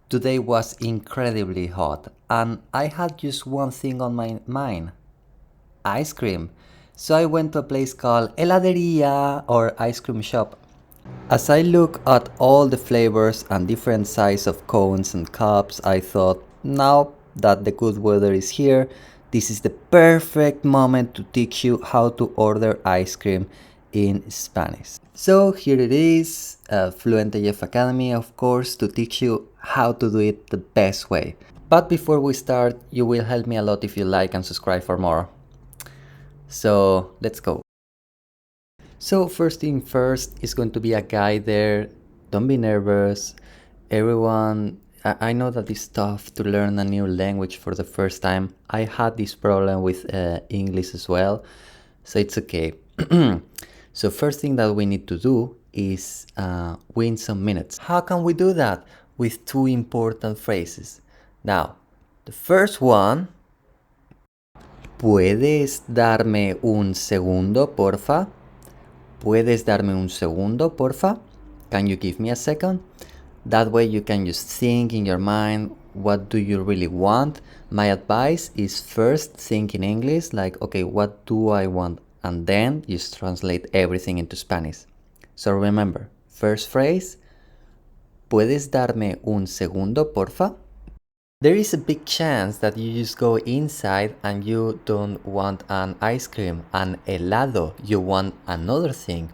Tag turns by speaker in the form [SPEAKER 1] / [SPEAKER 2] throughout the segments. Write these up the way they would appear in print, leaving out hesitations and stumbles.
[SPEAKER 1] Today was incredibly hot, and I had just one thing on my mind: ice cream. So I went to a place called heladería or ice cream shop. As I look at all the flavors and different size of cones and cups, I thought, now that the good weather is here, this is the perfect moment to teach you how to order ice cream in Spanish. So here it is, Fluent AF Academy, of course, to teach you how to do it the best way. But before we start, you will help me a lot if you like and subscribe for more. So let's go. So first thing first is going to be a guy there. Don't be nervous. Everyone, I know that it's tough to learn a new language for the first time. I had this problem with English as well, so it's okay. So first thing that we need to do is win some minutes. How can we do that? With two important phrases. Now, the first one, ¿puedes darme un segundo, porfa? ¿Puedes darme un segundo, porfa? Can you give me a second? That way you can just think in your mind, what do you really want? My advice is first think in English, like, okay, what do I want? And then just translate everything into Spanish. So remember, first phrase, ¿puedes darme un segundo, porfa? There is a big chance that you just go inside and you don't want an ice cream, an helado, you want another thing.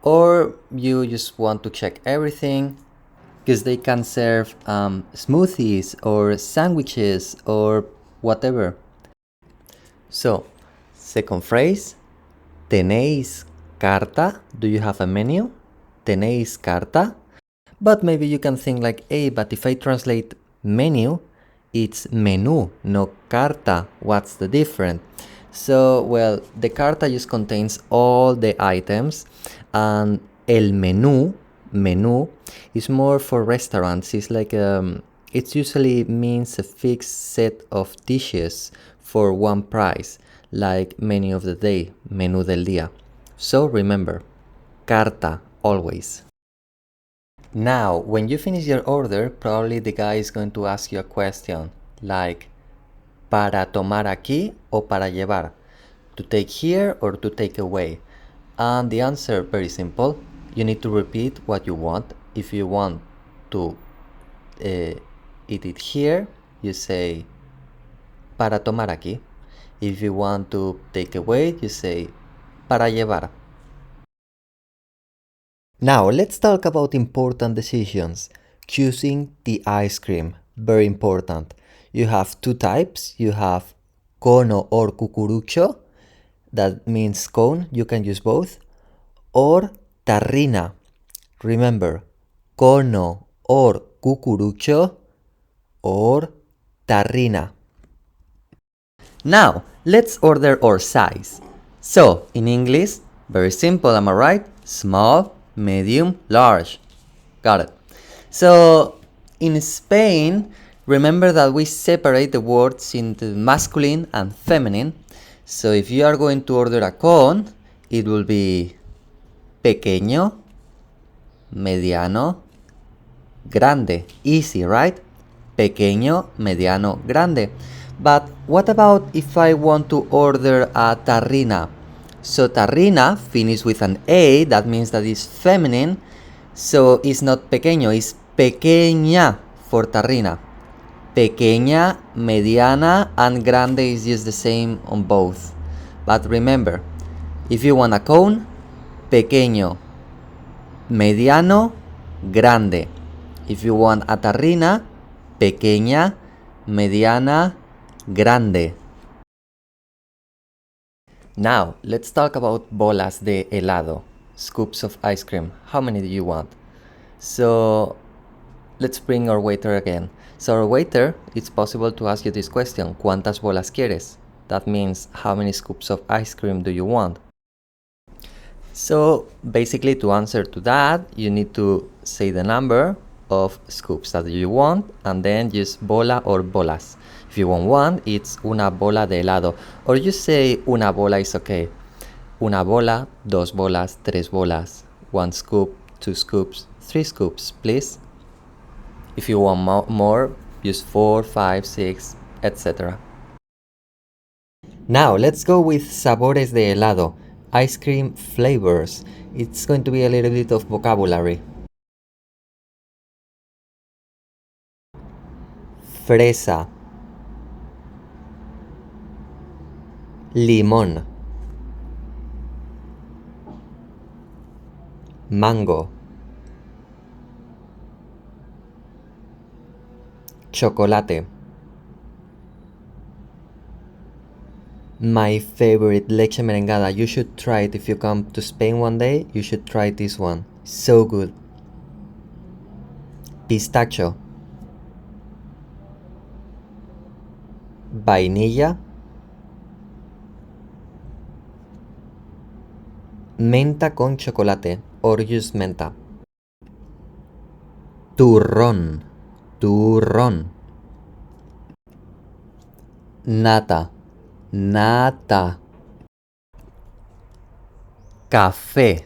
[SPEAKER 1] Or you just want to check everything because they can serve smoothies or sandwiches or whatever. So, second phrase, ¿tenéis carta? Do you have a menu? ¿Tenéis carta? But maybe you can think like, hey, but if I translate menu, it's menú, no carta. What's the difference? So, well, the carta just contains all the items, and el menú, is more for restaurants. It's like it usually means a fixed set of dishes for one price, like menu of the day, menú del día. So remember, carta always. Now, when you finish your order, probably the guy is going to ask you a question like, ¿para tomar aquí o para llevar? To take here or to take away? And the answer, very simple. You need to repeat what you want. If you want to eat it here, you say, para tomar aquí. If you want to take away, you say, para llevar. Now, let's talk about important decisions. Choosing the ice cream, very important. You have two types. You have cono or cucurucho, that means cone, you can use both, or tarrina. Remember, cono or cucurucho or tarrina. Now, let's order our size. So, in English, very simple, am I right? Small, medium, large. Got it. So, in Spain, remember that we separate the words into masculine and feminine. So, if you are going to order a cone, it will be pequeño, mediano, grande. Easy, right? Pequeño, mediano, grande. But what about if I want to order a tarrina? So tarrina finishes with an A, that means that it's feminine. So it's not pequeño, it's pequeña for tarrina. Pequeña, mediana, and grande is just the same on both. But remember, if you want a cone, pequeño, mediano, grande. If you want a tarrina, pequeña, mediana, grande. Now, let's talk about bolas de helado, scoops of ice cream. How many do you want? So, let's bring our waiter again. So our waiter, it's possible to ask you this question, ¿cuántas bolas quieres? That means, how many scoops of ice cream do you want? So, basically, to answer to that, you need to say the number of scoops that you want, and then use bola or bolas. If you want one, it's una bola de helado. Or you say una bola is okay. Una bola, dos bolas, tres bolas, one scoop, two scoops, three scoops, please. If you want more, use 4, 5, 6, etc. Now, let's go with sabores de helado, ice cream flavors. It's going to be a little bit of vocabulary. Fresa, limón, mango, chocolate. My favorite leche merengada. You should try it if you come to Spain one day. You should try this one. So good. Pistacho, vainilla, menta con chocolate or use menta. Turrón, turrón. Nata, nata. Café.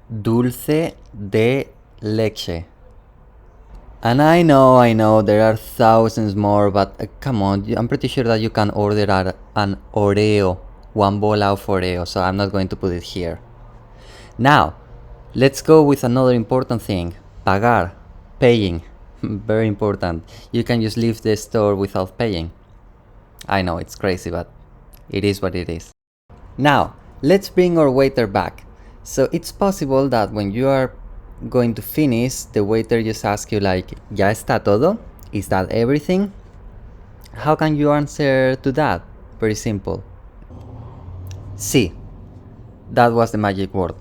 [SPEAKER 1] Dulce de leche. And I know, there are thousands more, but come on, I'm pretty sure that you can order an Oreo, one bola of Oreo, so I'm not going to put it here. Now, let's go with another important thing, pagar, paying, very important. You can just leave the store without paying. I know, it's crazy, but it is what it is. Now, let's bring our waiter back. So it's possible that when you are going to finish, the waiter just asks you like, ¿Ya está todo? Is that everything? How can you answer to that? Very simple. Sí, that was the magic word.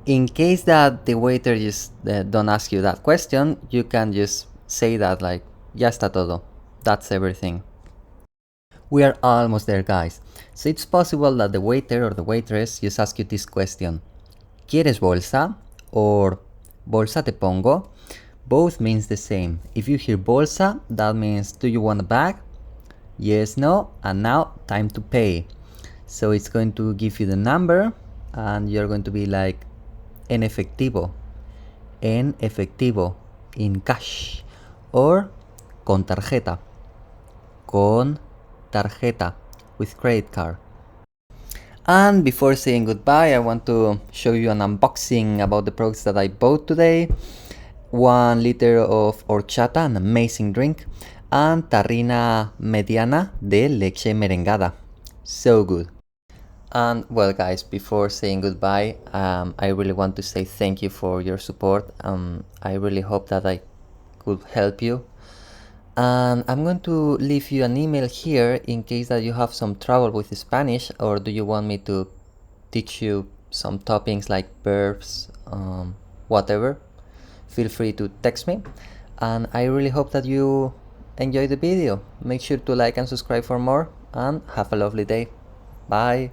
[SPEAKER 1] In case that the waiter just don't ask you that question, you can just say that like, ya está todo. That's everything. We are almost there, guys. So it's possible that the waiter or the waitress just ask you this question. ¿Quieres bolsa? Or bolsa te pongo? Both means the same. If you hear bolsa, that means do you want a bag? Yes, no, and now time to pay. So it's going to give you the number and you're going to be like en efectivo, in cash, or con tarjeta, with credit card. And before saying goodbye, I want to show you an unboxing about the products that I bought today. 1 liter of horchata, an amazing drink, and tarrina mediana de leche merengada. So good. And well, guys, before saying goodbye, I really want to say thank you for your support. I really hope that I could help you. And I'm going to leave you an email here in case that you have some trouble with Spanish, or do you want me to teach you some topics like verbs, whatever. Feel free to text me. And I really hope that you enjoy the video. Make sure to like and subscribe for more, and have a lovely day. Bye.